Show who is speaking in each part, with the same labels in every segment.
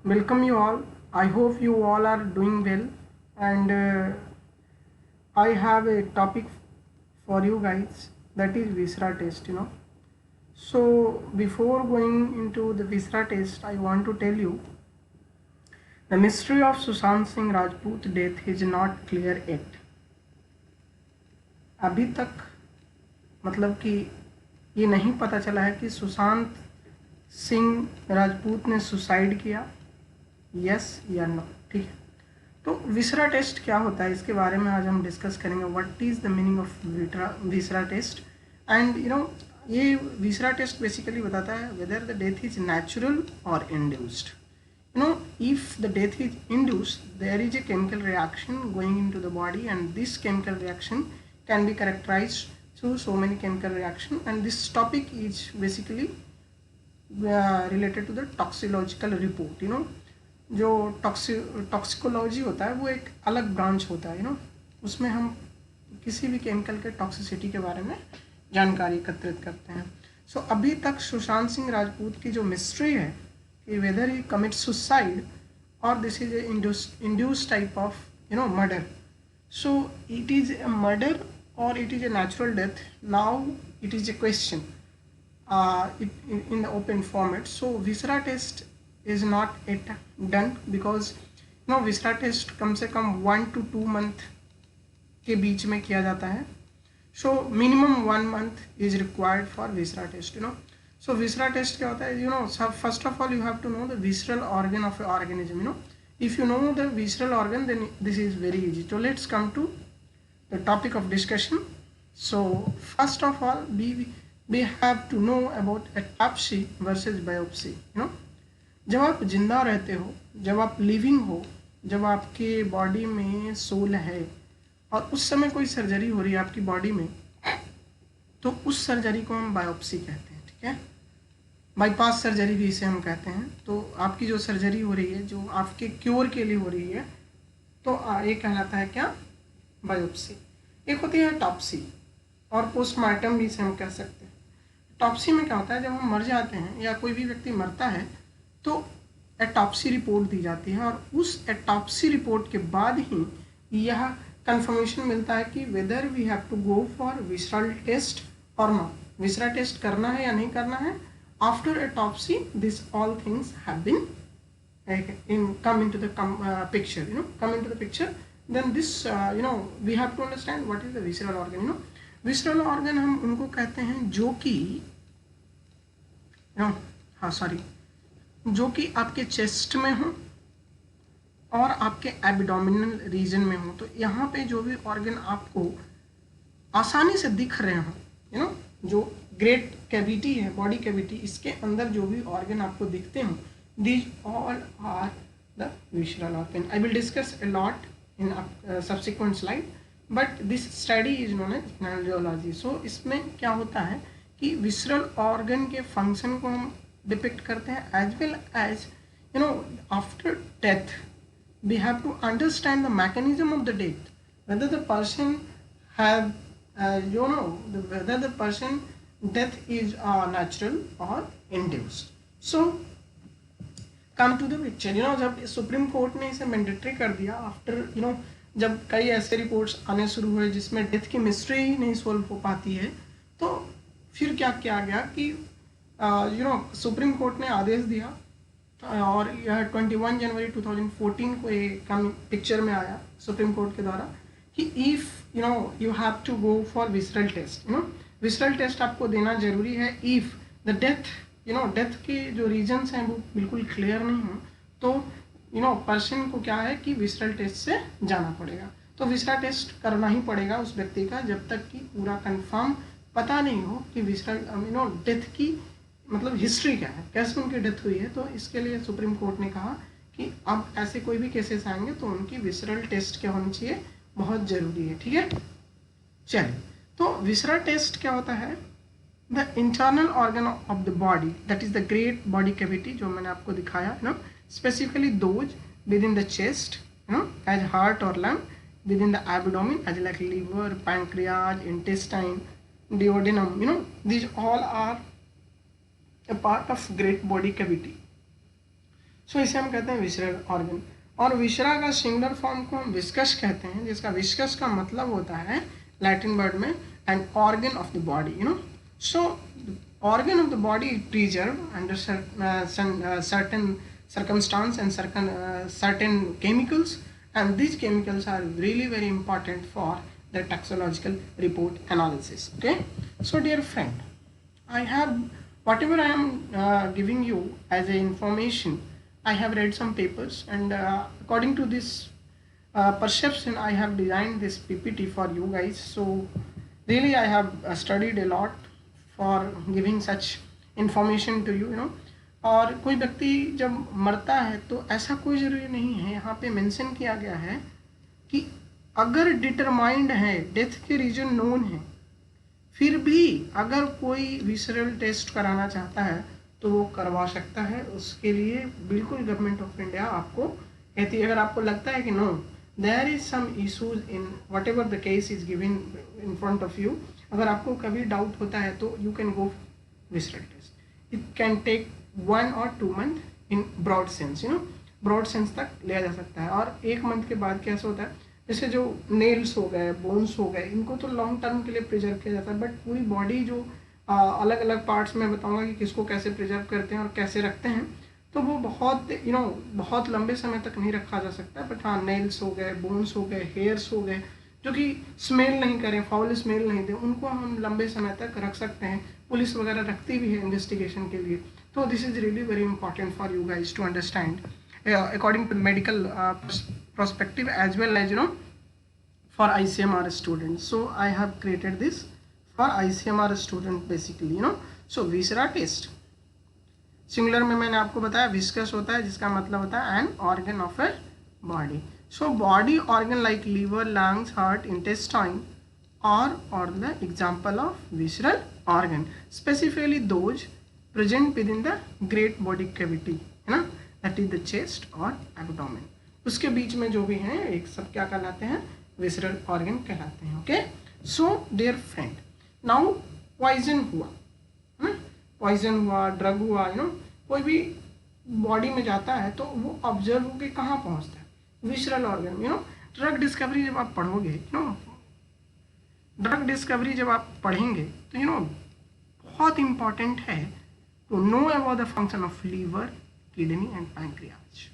Speaker 1: Welcome you all. I hope you all are doing well, and I have a topic for you guys, that is Visra test. So before going into the Visra test, I want to tell you the mystery of Sushant Singh Rajput death is not clear yet. अभी तक मतलब कि ये नहीं पता चला है कि सुशांत सिंह राजपूत ने सुसाइड किया, यस या नो। ठीक है, तो विसरा टेस्ट क्या होता है इसके बारे में आज हम डिस्कस करेंगे। What is the meaning of viscera test and ये विसरा टेस्ट बेसिकली बताता है whether the death is natural और induced. If the death is induced, there is a chemical reaction going into the body, and this chemical reaction can be characterized through so many chemical reaction, and this topic is basically related to the toxicological report। जो toxicology होता है वो एक अलग branch होता है। उसमें हम किसी भी केमिकल के टॉक्सिसिटी के बारे में जानकारी एकत्रित करते हैं। सो अभी तक सुशांत सिंह राजपूत की जो मिस्ट्री है कि वेदर ही कमिट सुसाइड और this is a induce type of murder, so it is a murder or it is a natural death. Now it is a question in the open format. So viscera test is not yet done because viscera test कम से कम 1 to 2 month के बीच में किया जाता है। So minimum 1 month is required for viscera test। So viscera test क्या होता है? So first of all you have to know the visceral organ of an organism। if you know the visceral organ, then this is very easy. So let's come to the topic of discussion. So first of all we have to know about autopsy versus biopsy। जब आप जिंदा रहते हो, जब आप living हो, जब आपके बॉडी में सोल है और उस समय कोई सर्जरी हो रही है आपकी बॉडी में, तो उस सर्जरी को हम बायोप्सी कहते हैं। ठीक है, बाईपास सर्जरी भी इसे हम कहते हैं। तो आपकी जो सर्जरी हो रही है, जो आपके क्योर के लिए हो रही है, तो ये कहलाता है क्या? बायोप्सी। एक होती है टॉप्सी और पोस्टमार्टम भी इसे हम कह सकते हैं। टॉप्सी में क्या होता है, जब हम मर जाते हैं या कोई भी व्यक्ति मरता है तो एटॉप्सी रिपोर्ट दी जाती है और उस एटॉप्सी रिपोर्ट के बाद ही यह कंफर्मेशन मिलता है कि whether we have to go for visceral test और नॉट। विसरा टेस्ट करना है या नहीं करना है। After autopsy this all things have been come into the picture, come into the picture. Then this we have to understand what is the visceral organ। visceral organ हम उनको कहते हैं जो कि जो कि आपके चेस्ट में हो और आपके एब्डोमिनल रीजन में हो। तो यहाँ पे जो भी ऑर्गन आपको आसानी से दिख रहे हो, जो ग्रेट कैविटी है, बॉडी कैविटी, इसके अंदर जो भी ऑर्गन आपको दिखते हो, these all are the visceral organ. I will discuss a lot in subsequent slide, but this study is known as physiology। so इसमें क्या होता है कि visceral organ के function को हम डिपिक्ट करते हैं, as well as after death we have to understand the mechanism of the death, whether the person have whether the person death is natural or induced। so come to the picture. जब supreme court ने इसे mandatory कर दिया after जब कई ऐसे reports आने शुरू हुए जिसमें डेथ की मिस्ट्री ही नहीं सोल्व हो पाती है, तो फिर क्या किया गया कि सुप्रीम कोर्ट ने आदेश दिया और यह 21 जनवरी 2014 को एक पिक्चर में आया सुप्रीम कोर्ट के द्वारा कि if you have to go for visceral test. Visceral test आपको देना जरूरी है इफ़ द डेथ डेथ के जो रीजन्स हैं वो बिल्कुल क्लियर नहीं हो, तो पर्सन को क्या है कि विसरल टेस्ट से जाना पड़ेगा। तो विसरा टेस्ट करना ही पड़ेगा उस व्यक्ति का जब तक कि पूरा कंफर्म पता नहीं हो कि विसरल डेथ की मतलब हिस्ट्री क्या है, कैसे उनकी डेथ हुई है। तो इसके लिए सुप्रीम कोर्ट ने कहा कि अब ऐसे कोई भी केसेस आएंगे तो उनकी विसरल टेस्ट क्या होनी चाहिए, बहुत ज़रूरी है। ठीक है, चलिए, तो विसरा टेस्ट क्या होता है? The internal organ of the body, that is the great body cavity, जो मैंने आपको दिखाया, specifically those within the chest, as heart or lung, within the abdomen, as like liver, pancreas, intestine, duodenum, these all are a part of great body cavity। सो इसे हम कहते हैं visceral organ. और विसरा का सिंगुलर फॉर्म को हम viscous कहते हैं, जिसका विस्कस का मतलब होता है लैटिन वर्ड में an organ of the body, you know. So organ of the body is preserved under certain circumstance and certain chemicals, and these chemicals are really very important for the toxicological report analysis. Okay, so dear friend, I have whatever I am giving you as a information, I have read some papers, and according to this perception, I have designed this PPT for you guys. So really I have studied a lot for giving such information to you, you know. और कोई व्यक्ति जब मरता है तो ऐसा कोई ज़रूरी नहीं है, यहाँ पे मेंशन किया गया है कि अगर डिटरमाइंड है, डेथ के रीजन नोन है, फिर भी अगर कोई विसरल टेस्ट कराना चाहता है तो वो करवा सकता है। उसके लिए बिल्कुल गवर्नमेंट ऑफ इंडिया आपको कहती है, अगर आपको लगता है कि no there is some issues in whatever the case is given in front of you, अगर आपको कभी डाउट होता है तो you can go visceral test. It can take 1 or 2 month in broad sense, you know, broad sense तक लिया जा सकता है। और 1 month के बाद कैसा होता है, जैसे जो नेल्स हो गए, बोन्स हो गए, इनको तो लॉन्ग टर्म के लिए प्रिजर्व किया जाता है, बट पूरी बॉडी जो अलग अलग पार्ट्स में बताऊंगा कि किसको कैसे प्रिजर्व करते हैं और कैसे रखते हैं, तो वो बहुत यू नो बहुत लंबे समय तक नहीं रखा जा सकता। बट हाँ, नेल्स हो गए, बोन्स हो गए, हेयर्स हो गए, जो कि स्मेल नहीं करें, फाउल स्मेल नहीं दें, उनको हम लंबे समय तक रख सकते हैं। पुलिस वगैरह रखती भी है इन्वेस्टिगेशन के लिए। तो this is really very important for you guys to understand according to medical perspective as well as, you know, for ICMR students. So I have created this for ICMR student basically, you know. So viscera test singular में मैंने आपको बताया viscous होता है, जिसका मतलब होता है an organ of a body. So body organ like liver, lungs, heart, intestine are the example of visceral organ, specifically those present within the great body cavity, है ना, that is the chest और abdomen। उसके बीच में जो भी हैं एक सब क्या कहलाते हैं, विसरल ऑर्गन कहलाते हैं। Okay, so dear friend, now poison हुआ, है ना, पॉइजन हुआ, ड्रग हुआ, यू नो, कोई भी बॉडी में जाता है तो वो ऑब्जर्व होकर कहाँ पहुँचता है, visceral organ. You know, drug discovery जब आप पढ़ोगे, यू नो, ड्रग डिस्कवरी जब आप पढ़ेंगे तो यू नो बहुत इंपॉर्टेंट है to know about the function of liver, kidney and pancreas.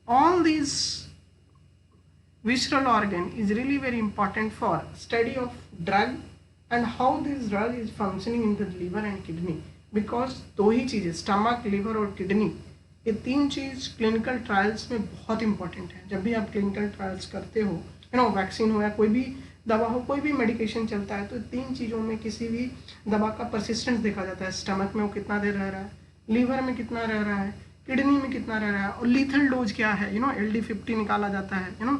Speaker 1: All these visceral organ is really very important for study of drug and how this drug is functioning in the liver and kidney, because दो ही चीज़ें, stomach, liver और kidney, ये 3 चीज़ clinical trials में बहुत important है। जब भी आप क्लिनिकल ट्रायल्स करते हो, यू नो, वैक्सीन हो या कोई भी दवा हो, कोई भी मेडिकेशन चलता है, तो 3 चीज़ों में किसी भी दवा का परसिस्टेंस देखा जाता है। स्टमक में वो कितना देर रह रहा है, लीवर में कितना रह रहा है, किडनी में कितना रह रहा है, और लीथल डोज क्या है, यू नो, LD50 निकाला जाता है, you know,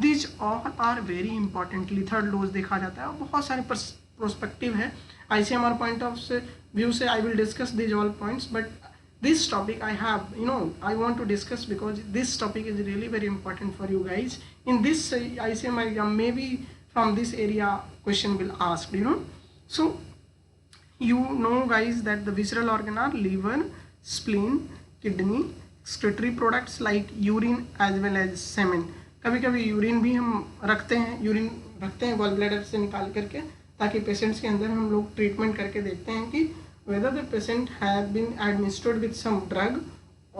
Speaker 1: these all are very important. Lethal dose देखा जाता है और बहुत सारे प्रोस्पेक्टिव है। ICMR पॉइंट ऑफ व्यू से I will discuss these all points, but this topic I have, you know, I want to discuss because this topic is really very important for you guys in this ICMR exam. May be from this area question will asked, you know. सो you know guys that the visceral organ are liver, spleen, kidney, excretory products like urine as well as semen। कभी कभी urine भी हम रखते हैं, urine रखते हैं gall bladder से निकाल करके, ताकि पेशेंट्स के अंदर हम लोग ट्रीटमेंट करके देखते हैं कि whether the patient have been administered with some drug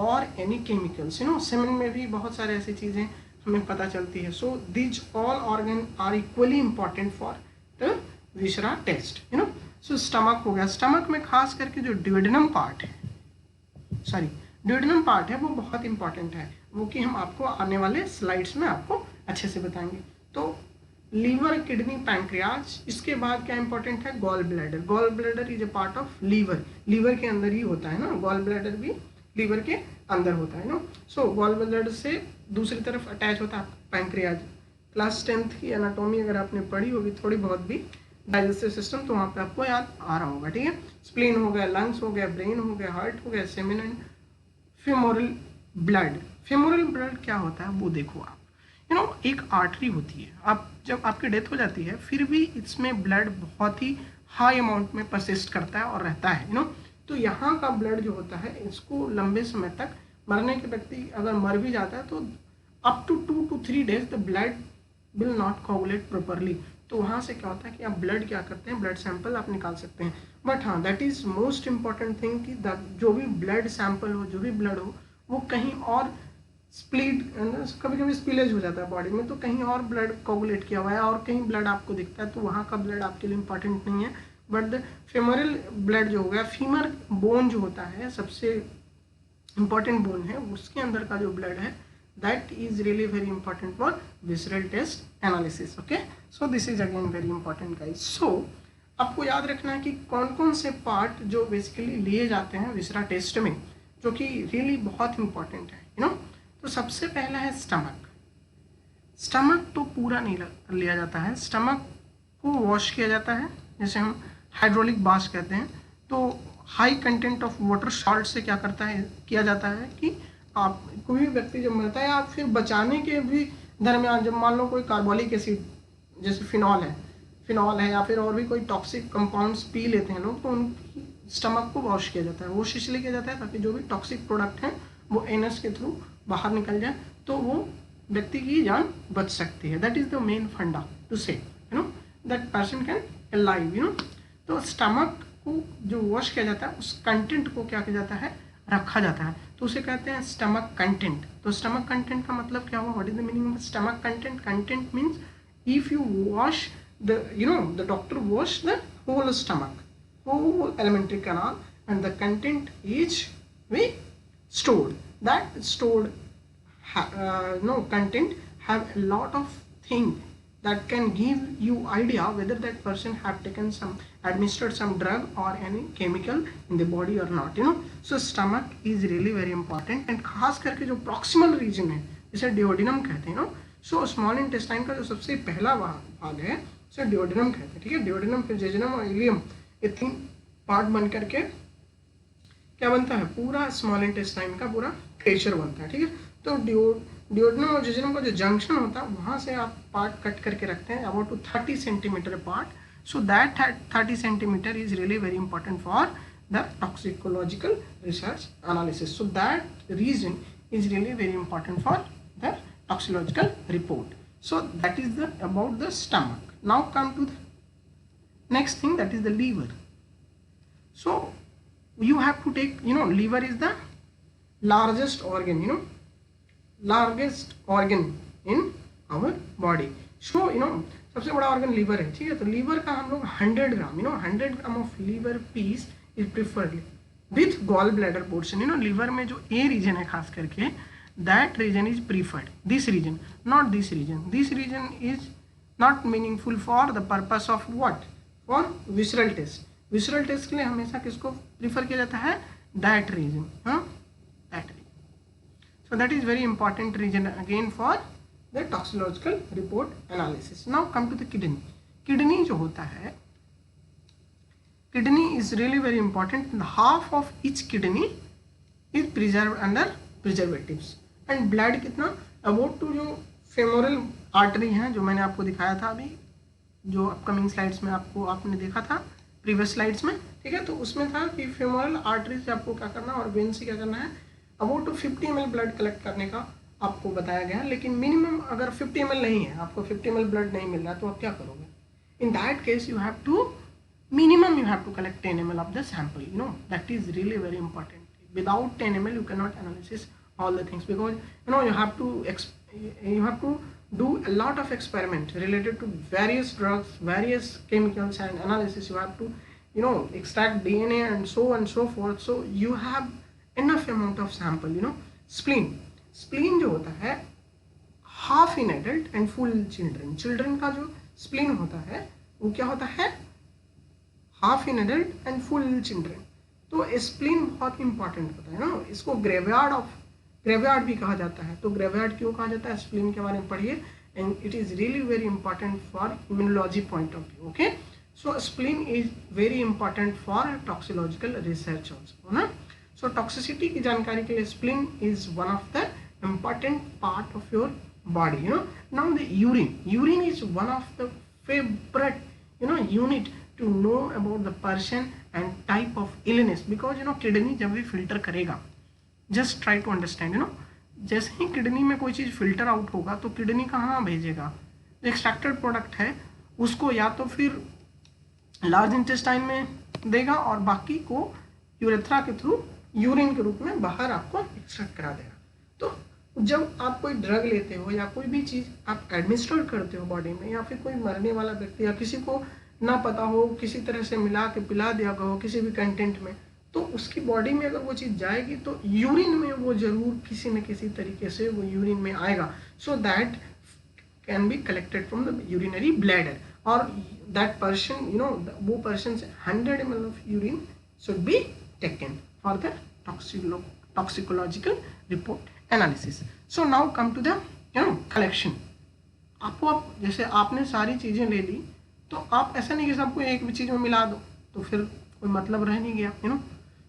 Speaker 1: or any chemicals, you know। semen में भी बहुत सारे ऐसी चीज़ें हमें पता चलती है। so these all organ are equally important for the viscera test, you know। So stomach हो गया, स्टमक में खास करके जो ड्यूडेनम पार्ट है, सॉरी ड्यूडेनम पार्ट है, वो बहुत इंपॉर्टेंट है, वो कि हम आपको आने वाले स्लाइड्स में आपको अच्छे से बताएंगे। तो लीवर, किडनी, पैंक्रियाज, इसके बाद क्या इंपॉर्टेंट है, gall bladder. Gall bladder is a part of liver, liver के अंदर ही होता है ना, गॉल ब्लैडर भी लीवर के अंदर होता है ना। सो गॉल ब्लैडर से दूसरी तरफ अटैच होता है पैंक्रियाज। क्लास 10th की एनाटॉमी अगर आपने पढ़ी होगी थोड़ी बहुत भी, डाइजेस्टिव सिस्टम, तो वहाँ पे आपको याद आ रहा होगा, ठीक है। स्प्लीन हो गया, लंग्स हो गया, ब्रेन हो गया, हार्ट हो गया, semen and femoral blood. Femoral blood क्या होता है वो देखो आप, यू नो, एक आर्टरी होती है। आप जब आपकी डेथ हो जाती है फिर भी इसमें ब्लड बहुत ही हाई अमाउंट में परसिस्ट करता है और रहता है, यू नो। तो यहाँ का ब्लड जो होता है इसको लंबे समय तक मरने के व्यक्ति अगर मर भी जाता है तो up to 2 to 3 days the blood will not coagulate properly. तो वहाँ से क्या होता है कि आप ब्लड क्या करते हैं, ब्लड सैंपल आप निकाल सकते हैं। बट हाँ, that is most important thing कि जो भी ब्लड सैंपल हो, जो भी ब्लड हो, वो कहीं और स्प्लीड, कभी कभी स्पिलेज हो जाता है बॉडी में, तो कहीं और ब्लड कोगुलेट किया हुआ है और कहीं ब्लड आपको दिखता है, तो वहाँ का ब्लड आपके लिए इंपॉर्टेंट नहीं है। बट द फेमोरल ब्लड जो हो गया, फीमर बोन जो होता है सबसे इंपॉर्टेंट बोन है, उसके अंदर का जो ब्लड है, that is really very important for visceral test analysis. Okay, so this is again very important guys. So आपको याद रखना है कि कौन कौन से पार्ट जो बेसिकली लिए जाते हैं विसरा टेस्ट में, जो कि रियली बहुत इंपॉर्टेंट है, यू नो। तो सबसे पहला है स्टमक। स्टमक तो पूरा नहीं लिया जाता है, स्टमक को वॉश किया जाता है, जैसे हम हाइड्रोलिक बाथ कहते हैं। तो high content of water salt से क्या करता है, किया जाता है कि आप कोई भी व्यक्ति जब मरता है, आप फिर बचाने के भी दरमियान, जब मान लो कोई कार्बोलिक एसिड जैसे फिनॉल है या फिर और भी कोई टॉक्सिक कंपाउंड्स पी लेते हैं लोग, तो उनकी स्टमक को वॉश किया जाता है। वॉश इसलिए किया जाता है ताकि जो भी टॉक्सिक प्रोडक्ट हैं वो एनस के थ्रू बाहर निकल जाए, तो वो व्यक्ति की जान बच सकती है। दैट इज़ द मेन फंडा टू से, you know, that person can alive, you know. तो स्टमक को जो वॉश किया जाता है, उस कंटेंट को क्या किया जाता है, रखा जाता है, तो उसे कहते हैं स्टमक कंटेंट। तो स्टमक कंटेंट का मतलब क्या हुआ, what is the meaning of stomach content? Content means if you wash the, you know, the doctor wash the whole stomach, whole alimentary canal, and the content is we stored. That stored content have a lot of thing that can give you idea whether that person have taken some, administered some drug or any chemical in the body or not, you know. So stomach is really very important, and खास करके जो proximal region है, जिसे duodenum कहते हैं, no. So small intestine का जो सबसे पहला भाग है, उसे डिओडिनम कहते हैं, ठीक है। डिओडिनम, फिर जेजुनम और इलियम, ये 3 पार्ट बन करके क्या बनता है, पूरा स्मॉल इंटेस्टाइन का पूरा टेक्सचर बनता है, ठीक है। तो डिओडिनम और जेजुनम का जो जंक्शन होता है, वहाँ से आप पार्ट कट करके रखते हैं about 30 centimetre part. So that 30 centimetre is really very important for the toxicological research analysis. So that reason is really very important for the toxicological report. So that is the about the stomach. Now come to the next thing, that is the liver. So you have to take, liver is the largest organ, largest organ in our body. So सबसे बड़ा organ liver है, ठीक है। तो liver का हम लोग 100 gram, 100 gram of liver piece is preferred with gall bladder portion. Liver में जो ए रीजन है खास करके, that region is preferred, this region, not this region. This region is not meaningful for the purpose of what, for visceral test. Visceral test के लिए हमेशा किसको prefer किया जाता है, that region, that region. So that is very important region again for the toxicological report analysis. Now come to the kidney. Kidney जो होता है, kidney is really very important. Half of each kidney is preserved under preservatives. And blood कितना, about to जो femoral artery है, जो मैंने आपको दिखाया था अभी, जो अपकमिंग स्लाइड्स में आपने देखा था प्रीवियस स्लाइड्स में, ठीक है। तो उसमें था कि femoral artery से आपको क्या करना और वेन से क्या करना है, about to 50 ml blood collect करने का आपको बताया गया। लेकिन मिनिमम अगर 50 ml नहीं है, आपको 50 ml ब्लड नहीं मिल रहा, तो आप क्या करोगे? In that case you have to minimum you have to collect 10 ml of the sample. That is really very important. Without 10 ml you cannot analyze all the things, because you have to do a lot of experiment related to various drugs, various chemicals, and analysis. You have to extract DNA and so forth. So you have enough amount of sample. Spleen जो होता है, half in adult and full children. Children का जो spleen होता है वो क्या होता है, half in adult and full children. तो स्प्लीन बहुत इंपॉर्टेंट होता है ना. इसको ग्रेवयार्ड भी कहा जाता है. तो ग्रेवयार्ड क्यों कहा जाता है, स्प्लीन के बारे में पढ़िए, and it is really very important for immunology point of view. Okay, so spleen is very important for toxicological research also ना. सो टॉक्सिसिटी की जानकारी के लिए spleen is one of the important part of your body. Now the urine is one of the favorite unit to know about the person and type of illness, because kidney जब भी filter करेगा, just try to understand, जैसे ही kidney में कोई चीज़ filter out होगा तो kidney कहाँ भेजेगा, जो एक्सट्रैक्टेड प्रोडक्ट है उसको या तो फिर लार्ज इंटेस्टाइन में देगा और बाकी को यूरेथ्रा के थ्रू यूरिन के रूप में बाहर आपको एक्सट्रैक्ट करा देगा। तो जब आप कोई ड्रग लेते हो या कोई भी चीज़ आप एडमिनिस्ट्रेट करते हो बॉडी में, या फिर कोई मरने वाला व्यक्ति या किसी को ना पता हो किसी तरह से मिला के पिला दिया गया हो किसी भी कंटेंट में, तो उसकी बॉडी में अगर वो चीज़ जाएगी तो यूरिन में वो जरूर किसी न किसी तरीके से वो यूरिन में आएगा, so that can be collected from the urinary bladder, और दैट पर्सन वो person 100 ml of urine should be taken for the toxicological report analysis. So now come to the collection. आपको आप जैसे आपने सारी चीज़ें ले ली, तो आप ऐसा नहीं कि सबको एक भी चीज़ में मिला दो तो फिर कोई मतलब रह नहीं गया,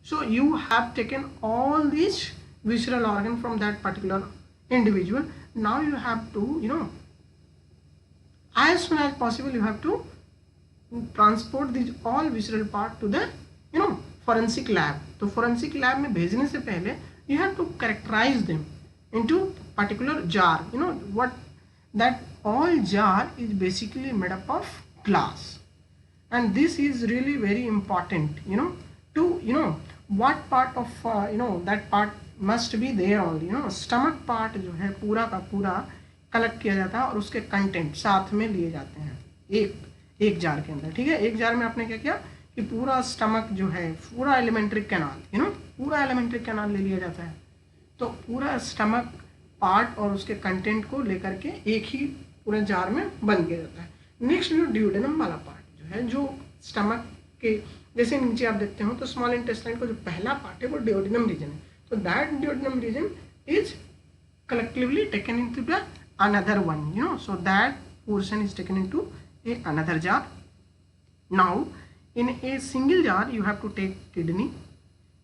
Speaker 1: So you have taken all these visceral organ from that particular individual. Now you have to, as soon as possible, you have to transport these all visceral part to the, forensic lab. तो forensic lab में भेजने से पहले you have to characterize them into particular jar. What that all jar is basically made up of glass, and this is really very important. To what part of that part must be there only. Stomach part जो है पूरा का पूरा collect किया जाता है और उसके कंटेंट साथ में लिए जाते हैं एक जार के अंदर, ठीक है। एक जार में आपने क्या किया कि पूरा स्टमक जो है, पूरा एलिमेंट्री कैनाल, पूरा एलिमेंट्री कैनाल ले लिया जाता है। तो पूरा स्टमक पार्ट और उसके कंटेंट को लेकर के एक ही पूरे जार में बंद किया जाता है। नेक्स्ट जो ड्यूडेनम वाला पार्ट जो है, जो स्टमक के जैसे नीचे आप देखते हो तो स्मॉल इंटेस्टाइन का जो पहला पार्ट है वो ड्यूडेनम रीजन है। तो that duodenum region is collectively taken into the another one, so that portion is taken into another jar. Now in a single jar you have to take kidney,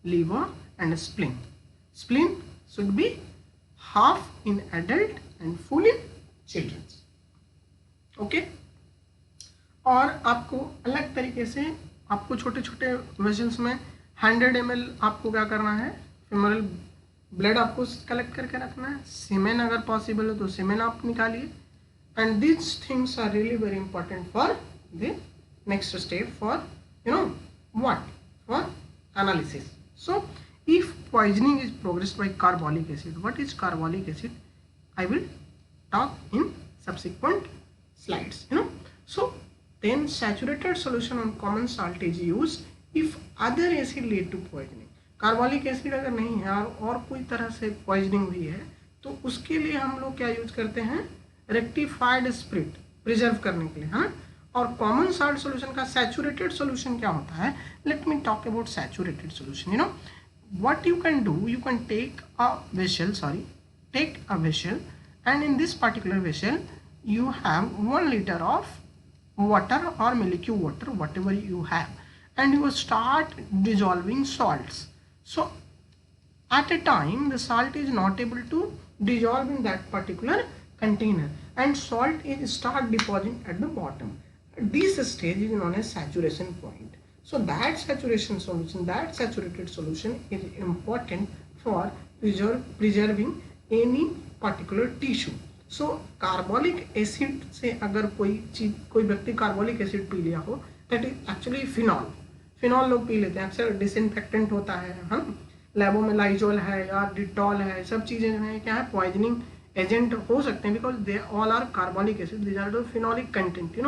Speaker 1: liver and spleen. Spleen should be half in adult and full in children. Okay, और आपको अलग तरीके से आपको छोटे छोटे vessels में 100 ml आपको क्या करना है, फेमोरल ब्लड आपको कलेक्ट करके रखना है। सीमेन अगर पॉसिबल हो तो सीमेन आप निकालिए, and this things are really very important for the next step for what, for analysis. So if poisoning is progressed by carbolic acid, what is carbolic acid, I will talk in subsequent slides. So then saturated solution on common salt is used if other acid lead to poisoning. Carbolic acid अगर नहीं है और कोई तरह से poisoning हुई है तो उसके लिए हम लोग क्या यूज करते हैं, रेक्टिफाइड स्पिरिट प्रिजर्व करने के लिए, हाँ। और कॉमन साल्ट सॉल्यूशन का सैचुरेटेड सॉल्यूशन क्या होता है, let me talk about saturated solution. What you can do, you can take a vessel and in this particular vessel you have 1 liter of water or molecule water, whatever you have, and you start dissolving salts. So at a time the salt is not able to dissolve in that particular container and salt is start depositing at the bottom. This stage is known as saturation point. So that saturation solution, that saturated solution is important for preserving any particular tissue. So carbolic acid से अगर कोई व्यक्ति carbolic acid P लिया हो, that is actually phenol लोग P लेते हैं अक्सर, डिसइंफेक्टेंट होता है, हम लैबों में लाइजोल है या डिटॉल है, सब चीज़ें जो है क्या है, पॉइजनिंग एजेंट हो सकते हैं because they all are carbolic acid, these are the phenolic content.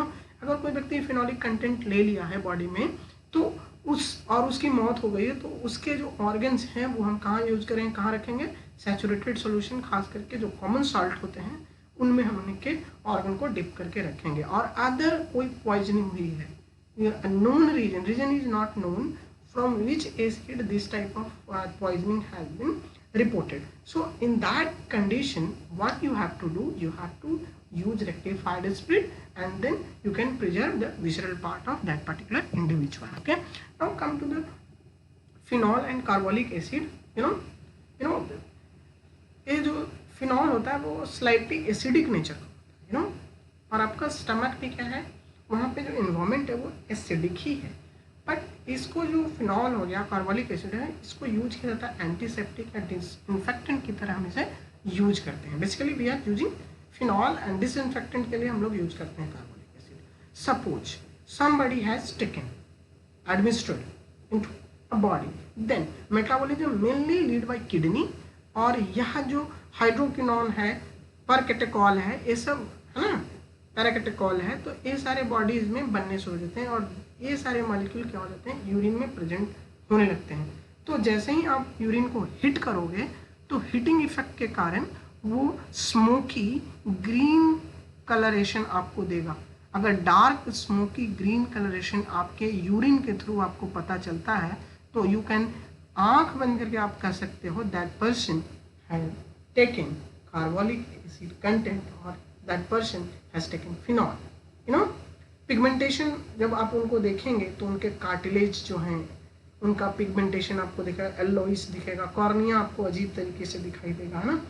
Speaker 1: अगर कोई व्यक्ति फिनॉलिक कंटेंट ले लिया है बॉडी में तो उसकी मौत हो गई है, तो उसके जो ऑर्गन्स हैं वो हम कहाँ यूज करेंगे, कहाँ रखेंगे, सैचुरेटेड सॉल्यूशन, खास करके जो कॉमन साल्ट होते हैं उनमें हम उनके ऑर्गन को डिप करके रखेंगे। और अदर कोई पॉइजनिंग हुई है, known reason is not known from which acid this type of poisoning has been reported. So in that condition what you have to do, you have to use rectified spirit and then you can preserve the visceral part of that particular individual. Okay, now come to the phenol and carbolic acid. ये जो phenol होता है वो slightly acidic nature का, और आपका stomach भी क्या है, वहाँ पे जो इन्वायरमेंट है वो एसिडिक ही है, बट इसको जो फिनॉल हो गया, कार्बोलिक एसिड है, इसको यूज किया जाता है एंटीसेप्टिक या डिसइंफेक्टेंट की तरह हम इसे यूज करते हैं। Basically we are using phenol and disinfectant के लिए हम लोग यूज करते हैं carbolic acid. Suppose somebody has taken administered into a body, then metabolism mainly lead by kidney, और यह जो हाइड्रोक्विनोन है, परकेटेकॉल है, ये सब है ना, पैराकेटेकॉल है, तो ये सारे बॉडीज में बनने शुरू हो जाते हैं और ये सारे मॉलिक्यूल क्या हो जाते हैं, यूरिन में प्रेजेंट होने लगते हैं। तो जैसे ही आप यूरिन को हिट करोगे तो हिटिंग इफेक्ट के कारण वो स्मोकी ग्रीन कलरेशन आपको देगा। अगर डार्क स्मोकी ग्रीन कलरेशन आपके यूरिन के थ्रू आपको पता चलता है तो यू कैन, आंख बंद करके आप कह सकते हो that person has taken carbolic acid content और that person has taken phenol. You know, pigmentation जब आप उनको देखेंगे तो उनके कार्टिलेज जो हैं उनका पिगमेंटेशन आपको दिखेगा, येलोइश दिखेगा, कॉर्निया आपको अजीब तरीके से दिखाई देगा, है ना।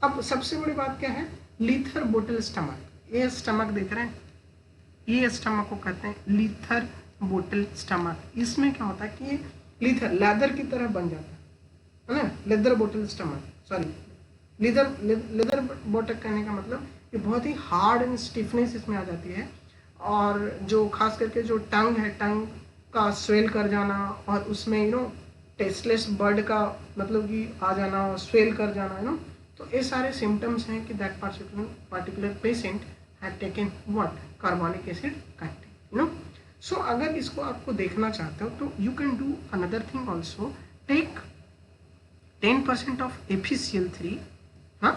Speaker 1: अब सबसे बड़ी बात क्या है, लीथर बोटल स्टमक। ये स्टमक देख रहे हैं, ये स्टमक को कहते हैं लीथर बोटल स्टमक। इसमें क्या होता है कि ये लीथर लेदर की तरह बन जाता है ना, leather bottle stomach, sorry leather bottle कहने का मतलब ये बहुत ही हार्ड एंड स्टिफनेस इसमें आ जाती है, और जो खास करके जो टंग है, टंग का स्वेल कर जाना और उसमें यू नो टेस्टलेस बर्ड का मतलब कि आ जाना और स्वेल कर जाना, है ना। तो ये सारे सिम्टम्स हैं कि that particular patient had taken what, carbolic acid content, you know. So अगर इसको आपको देखना चाहते हो तो you can do another thing also, take 10% of FeCl3 हाँ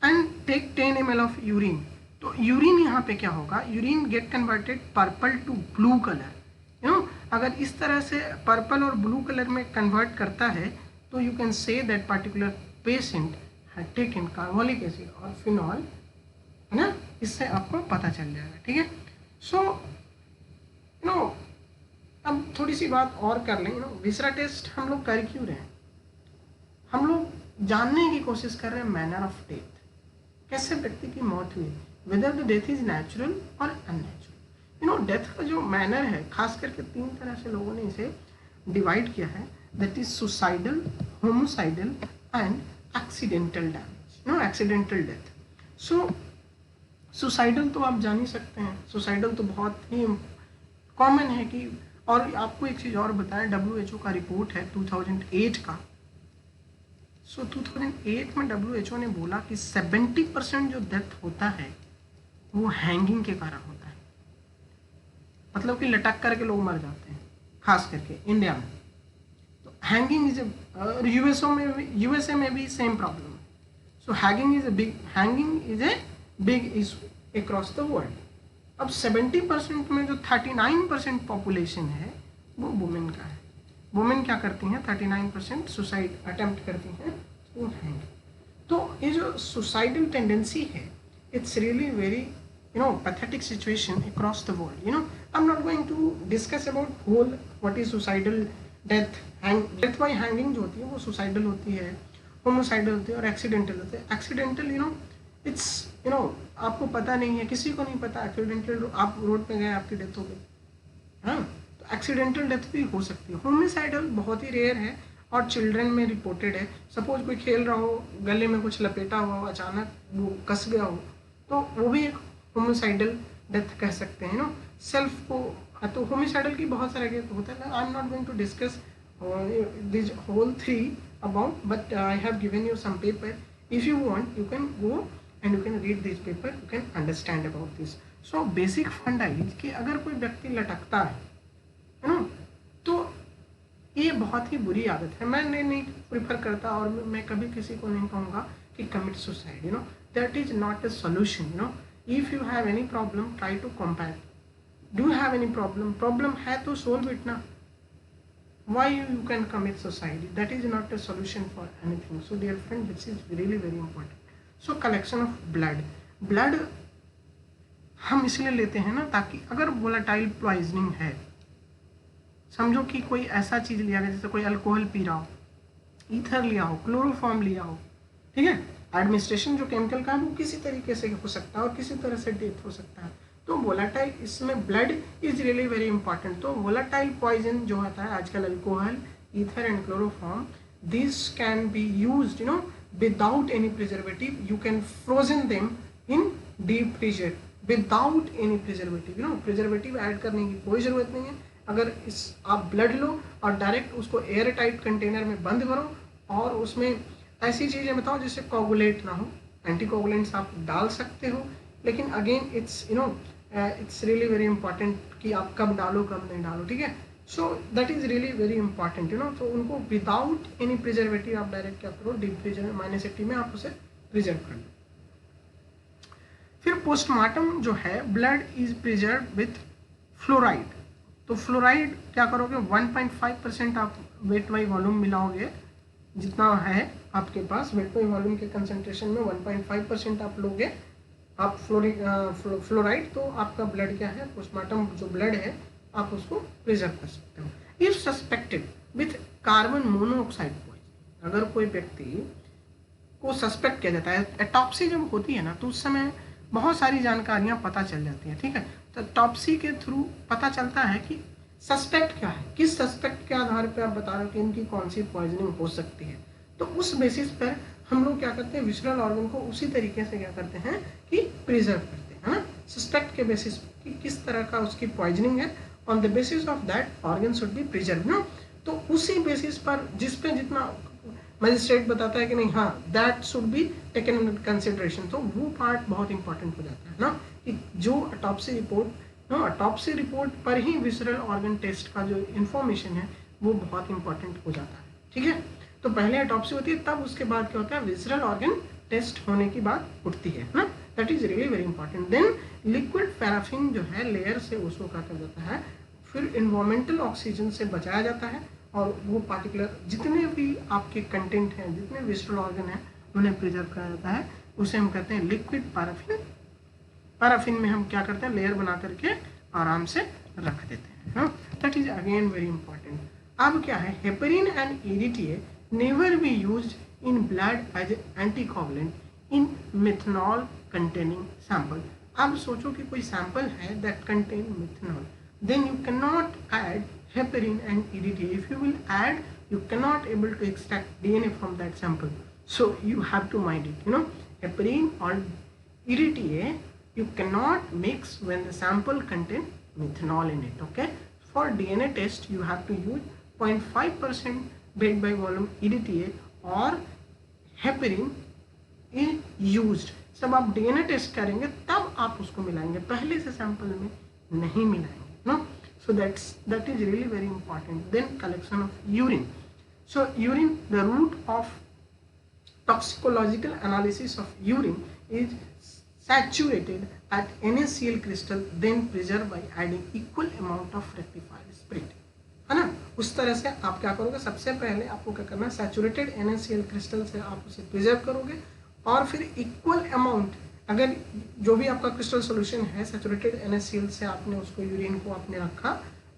Speaker 1: and take 10 ml of urine. तो यूरिन यहाँ पे क्या होगा, urine get converted purple to blue colour, you know. अगर इस तरह से पर्पल और ब्लू कलर में कन्वर्ट करता है तो you can say that particular patient had taken carbolic acid और फिनॉल, है ना। इससे आपको पता चल जाएगा, ठीक है। सो यू नो, अब थोड़ी सी बात और कर लें, यू नो, विसरा टेस्ट हम लोग कर क्यों रहे हैं, हम लोग जानने की कोशिश कर रहे हैं मैनर ऑफ डेथ, कैसे व्यक्ति की मौत हुई, weather the death is natural और अननेचुरल। यू नो, डेथ का जो मैनर है खास करके 3 तरह से लोगों ने इसे डिवाइड किया है, that is suicidal, homicidal and accidental damage, you know, accidental death. So suicidal तो आप जान ही सकते हैं, सुसाइडल तो बहुत ही कॉमन है कि, और आपको एक चीज़ और बताएं, WHO का रिपोर्ट है 2008 का। सो 2008 में WHO ने बोला कि 70% जो डेथ होता है वो हैंगिंग के कारण होता है, मतलब कि लटक करके लोग मर जाते हैं, खास करके इंडिया में। तो हैंगिंग इज USA में भी सेम प्रॉब्लम है। So hanging is a big issue across the world. अब 70% में जो 39% पॉपुलेशन है वो वुमेन का है। वुमेन क्या करती हैं, 39% सुसाइड अटेम्प्ट करती हैं, वो हैंगिंग। तो ये जो सुसाइडल टेंडेंसी है, it's really very you know pathetic situation across the world. You know, I am not going to discuss about whole what is suicidal death. Death by hanging जो होती है वो सुसाइडल होती है, होमोसाइडल होती है और एक्सीडेंटल होती है। Accidental you know it's you know आपको पता नहीं है, किसी को नहीं पता, एक्सीडेंटल आप रोड पे गए आपकी डेथ हो गई, हाँ, तो एक्सीडेंटल डेथ भी हो सकती है। होमिसाइडल बहुत ही रेयर है और चिल्ड्रन में रिपोर्टेड है। सपोज कोई खेल रहा हो, गले में कुछ लपेटा हुआ हो, अचानक वो कस गया हो, तो वो भी एक होमिसाइडल डेथ कह सकते हैं, नो। सेल्फ को, तो होमिसाइडल की बहुत सारे डेथ होता है। I am not going to discuss this whole 3 about, but I have given you some paper. If you want, you can go and you can read this paper, you can understand about this. So basic funda is कि अगर कोई व्यक्ति लटकता है ना, तो ये बहुत ही बुरी आदत है। मैं नहीं प्रिफर करता और मैं कभी किसी को नहीं कहूँगा कि commit suicide, you know, that is not a solution. You know, if you have any problem try to compact. Do have any problem है तो सोल्व इट ना। Why you can commit suicide? That is not a solution for anything. So dear friend, this is really very important. So collection of blood हम इसलिए लेते हैं ना ताकि अगर वोलेटाइल पॉइजनिंग है, समझो कि कोई ऐसा चीज़ लिया गया जैसे कोई अल्कोहल पी रहा हो, ईथर लिया हो, क्लोरोफॉर्म लिया हो, ठीक है, एडमिनिस्ट्रेशन जो केमिकल का है वो किसी तरीके से हो सकता है और किसी तरह से डेथ हो सकता है। तो वोलाटाइल इसमें blood is really very important. तो वोलाटाइल पॉइजन जो होता है आजकल alcohol, ether and chloroform, this can be used without any preservative. You can frozen them in deep freezer without any preservative. Preservative add करने की कोई ज़रूरत नहीं है। अगर इस आप ब्लड लो और डायरेक्ट उसको एयर टाइट कंटेनर में बंद करो और उसमें ऐसी चीज़ें बताओ जिससे कोगुलेट ना हो। एंटी कोगुलेंट्स आप डाल सकते हो, लेकिन again it's really very important कि आप कब डालो कब नहीं डालो, ठीक है। So that is really very important तो उनको विदाउट एनी प्रिजर्वेटिव आप डायरेक्ट क्या करो, डीप फ्रीजर में -80 में आप उसे प्रिजर्व कर लो। फिर पोस्टमार्टम जो है, blood is preserve with fluoride. तो फ्लोराइड क्या करोगे, 1.5% आप वेट बाई वॉल्यूम मिलाओगे, जितना है आपके पास वेट बाई वॉल्यूम के कंसंट्रेशन में 1.5% आप लोगे आप फ्लोराइड, तो आपका ब्लड क्या है, पोस्टमार्टम जो ब्लड है आप उसको प्रिजर्व कर सकते हो। If suspected with carbon monoxide poison, अगर कोई व्यक्ति को सस्पेक्ट किया जाता है, एटॉप्सी जब होती है ना तो उस समय बहुत सारी जानकारियां पता चल जाती हैं, ठीक है। तो टॉप्सी के थ्रू पता चलता है कि सस्पेक्ट क्या है, किस सस्पेक्ट के आधार पे आप बता रहे हो कि इनकी कौन सी पॉइजनिंग हो सकती है। तो उस बेसिस पर हम लोग क्या करते हैं, विसरल ऑर्गन को उसी तरीके से क्या करते हैं कि प्रिजर्व करते हैं, है ना, सस्पेक्ट के बेसिस कि किस तरह का उसकी पॉइजनिंग है। On the basis of that organ should be preserve ना। तो उसी बेसिस पर जिस पे जितना मजिस्ट्रेट बताता है कि नहीं हाँ that should be taken in consideration, तो वो पार्ट बहुत इंपॉर्टेंट हो जाता है ना, कि जो ऑटोप्सी रिपोर्ट पर ही विसरल ऑर्गन टेस्ट का जो इन्फॉर्मेशन है वो बहुत इंपॉर्टेंट हो जाता है, ठीक है। तो पहले ऑटोप्सी होती है, तब उसके बाद क्या होता है, विसरल ऑर्गन टेस्ट होने की बात उठती है ना। That is really very important. Then liquid paraffin जो है लेयर से उसको क्या कर जाता है, फिर इन्वायरमेंटल ऑक्सीजन से बचाया जाता है, और वो पार्टिकुलर जितने भी आपके कंटेंट हैं, जितने विसरल ऑर्गन हैं, उन्हें प्रिजर्व किया जाता है। उसे हम कहते हैं लिक्विड पैराफिन। पैराफिन में हम क्या करते हैं, लेयर बना करके आराम से रख देते हैं। That is again very important. अब क्या है, heparin and EDTA never be used in blood as anticoagulant in methanol containing sample. अब सोचो कि कोई सैंपल है that contain methanol, then you cannot add heparin and EDTA. If you will add, you cannot able to extract DNA from that sample, so you have to mind it, heparin or EDTA you cannot mix when the sample contain methanol in it, okay. For DNA test you have to use 0.5% weight by volume EDTA or heparin is used। जब आप DNA test करेंगे तब आप उसको मिलाएंगे, पहले से sample में नहीं मिलाएंगे, no. So that is really very important. Then collection of urine. So urine, the root of toxicological analysis of urine is saturated at NaCl crystal, then preserved by adding equal amount of rectified spirit, है ना। उस तरह से आप क्या करोगे, सबसे पहले आपको क्या करना है, सैचुरेटेड NaCl क्रिस्टल से आप उसे प्रिजर्व करोगे, और फिर इक्वल अमाउंट, अगर जो भी आपका क्रिस्टल सॉल्यूशन है सैचुरेटेड NaCl से आपने उसको यूरिन को आपने रखा,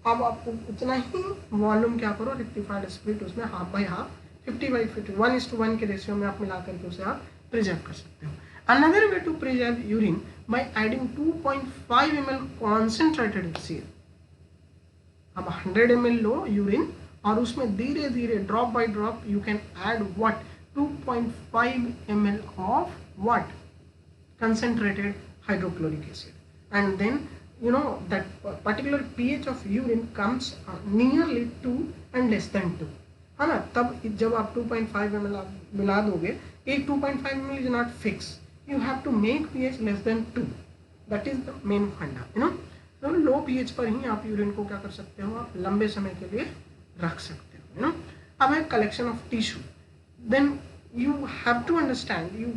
Speaker 1: अब आपको उतना ही वॉल्यूम क्या करो, रेक्टिफाइड स्पिरिट उसमें 50/50 50/50 1:1 के रेशियो में आप मिला करके उसे आप प्रिजर्व कर सकते हो। Another way to preserve urine by adding 2.5 ml concentrated HCl। अब 100 ml लो यूरिन और उसमें धीरे धीरे drop by drop you can add what, 2.5 ml of what, concentrated hydrochloric acid, and then that particular pH of urine comes nearly 2 and less than 2, है ना। तब जब आप 2.5 ml आप मिला दोगे, ये 2.5 ml is not fixed, you have to make pH less than 2, that is the main funda, तो लो pH पर ही आप यूरिन को क्या कर सकते हो, आप लंबे समय के लिए रख सकते हो, अब है collection of tissue. Then you have to understand, you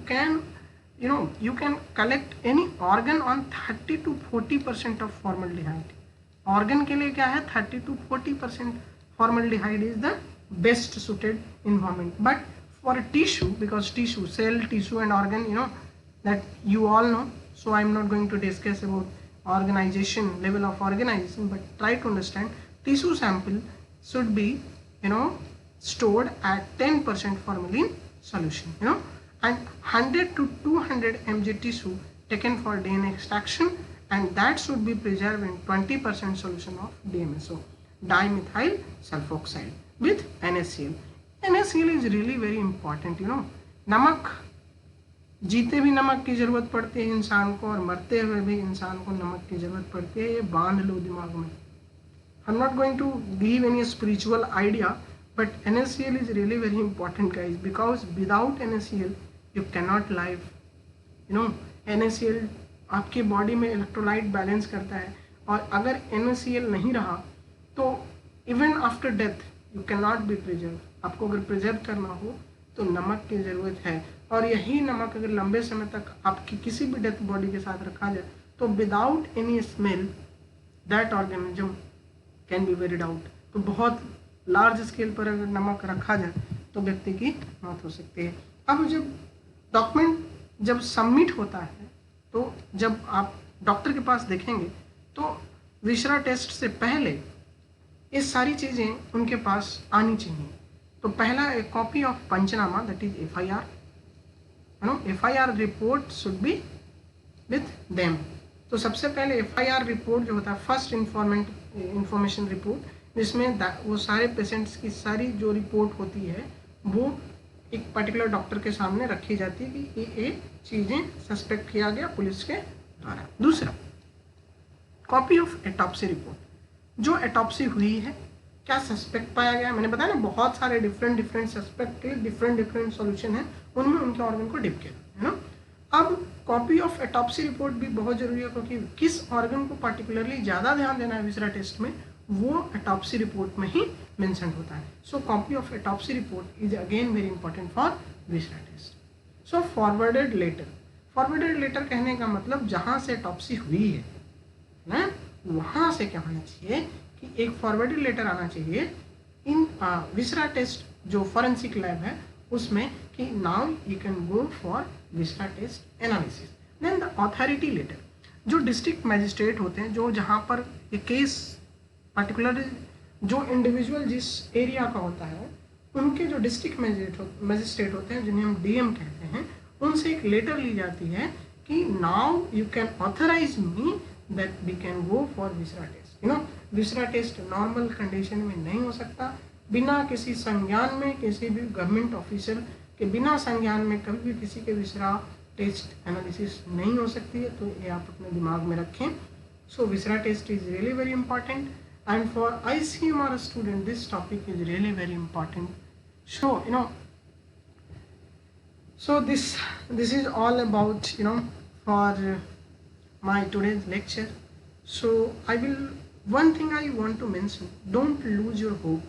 Speaker 1: can collect any organ on 30 to 40% of formaldehyde। organ के लिए क्या है, 30 to 40% formaldehyde is the best suited environment, but for a tissue, because tissue, cell, tissue and organ, that you all know, so I am not going to discuss about organization, level of organization, but try to understand tissue sample should be stored at 10% formalin solution, and 100 to 200 mg tissue taken for DNA extraction and that should be preserved in 20% solution of DMSO, dimethyl sulfoxide, with NaCl. NaCl is really very important, you know. नमक, जीते भी नमक की ज़रूरत पड़ती है इंसान को, और मरते हुए भी इंसान को नमक की ज़रूरत पड़ती है, ये बांध लो दिमाग में. I'm not going to give any spiritual idea, but NaCl is really very important, guys, because without NaCl you cannot live. You know, NaCl आपके बॉडी में इलेक्ट्रोलाइट बैलेंस करता है, और अगर NaCl नहीं रहा तो even after death you can not be preserve. आपको अगर प्रिजर्व करना हो तो नमक की ज़रूरत है, और यही नमक अगर लंबे समय तक आपकी किसी भी डेथ बॉडी के साथ रखा जाए तो without any smell that organism can be varied out. तो बहुत लार्ज स्केल पर अगर नमक रखा जाए तो व्यक्ति की मौत हो सकती है. अब जब डॉक्यूमेंट जब सबमिट होता है, तो जब आप डॉक्टर के पास देखेंगे तो विसरा टेस्ट से पहले ये सारी चीज़ें उनके पास आनी चाहिए. तो पहला एक कॉपी ऑफ पंचनामा, that is FIR. FIR report should be with them. तो सबसे पहले FIR रिपोर्ट जो होता है, फर्स्ट इंफॉर्मेशन रिपोर्ट, जिसमें वो सारे पेशेंट्स की सारी जो रिपोर्ट होती है वो एक पर्टिकुलर डॉक्टर के सामने रखी जाती है कि ये चीज़ें सस्पेक्ट किया गया पुलिस के द्वारा. दूसरा, कॉपी ऑफ एटॉप्सी रिपोर्ट. जो एटॉप्सी हुई है, क्या सस्पेक्ट पाया गया. मैंने बताया ना, बहुत सारे डिफरेंट सस्पेक्ट के डिफरेंट सॉल्यूशन है, उनमें उनके ऑर्गन को डिप किया है ना. अब कॉपी ऑफ एटॉप्सी रिपोर्ट भी बहुत जरूरी है, क्योंकि किस ऑर्गन को पर्टिकुलरली ज़्यादा ध्यान देना है विसरा टेस्ट में, वो एटॉप्सी रिपोर्ट में ही मेंशन होता है. So copy of autopsy report is again very important for viscera test. So forwarded letter. Forwarded letter कहने का मतलब जहाँ से एटॉप्सी हुई है ना, वहाँ से क्या होना चाहिए कि एक फॉरवर्डेड लेटर आना चाहिए इन विसरा टेस्ट जो फॉरेंसिक लैब है उसमें, कि now you can go for viscera test analysis. Then the authority letter. जो डिस्ट्रिक्ट मैजिस्ट्रेट होते हैं, जो जहाँ पर ये केस पर्टिकुलर जो इंडिविजुअल जिस एरिया का होता है, उनके जो डिस्ट्रिक्ट मैजिस्ट्रेट होते हैं, जिन्हें हम DM कहते हैं, उनसे एक लेटर ली जाती है कि now you can authorise me that we can go for viscera test. Viscera test normal condition में नहीं हो सकता, बिना किसी संज्ञान में, किसी भी गवर्नमेंट ऑफिसर के बिना संज्ञान में कभी भी किसी के विसरा टेस्ट एनालिसिस नहीं हो सकती है. तो ये आप अपने दिमाग में रखें. So viscera test is really very important, and for ICMR student this topic is really very important. So so this is all about for my today's lecture. So one thing I want to mention, don't lose your hope,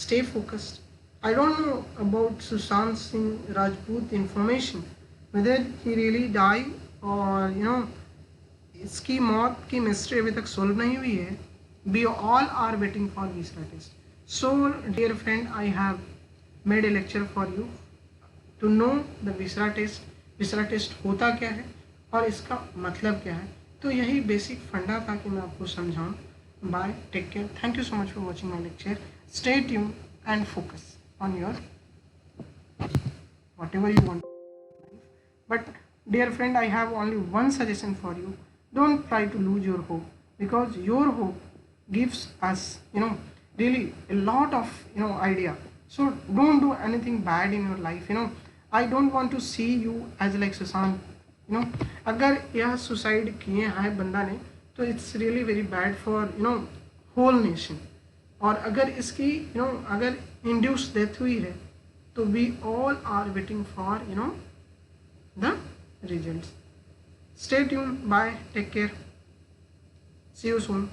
Speaker 1: stay focused. I don't know about Sushant Singh Rajput information, whether he really died or इसकी मौत की mystery अभी तक solve नहीं हुई है. We all are waiting for visra test. So dear friend, I have made a lecture for you to know the visra test. visra test होता क्या है और इसका मतलब क्या है. तो यही बेसिक फंडा था कि मैं आपको समझाऊं. Bye, take care, thank you so much for watching my lecture. Stay tune and focus on your whatever you want. But dear friend, I have only one suggestion for you. Don't try to lose your hope, because your hope gives us really a lot of idea. So don't do anything bad in your life. I don't want to see you as like Sushant. अगर यह suicide किए हैं बंदा ने, तो it's really very bad for whole nation. और अगर इसकी अगर इंड्यूस डेथ हुई है तो we all are waiting for the results. Stay tune, bye, take care, see you soon.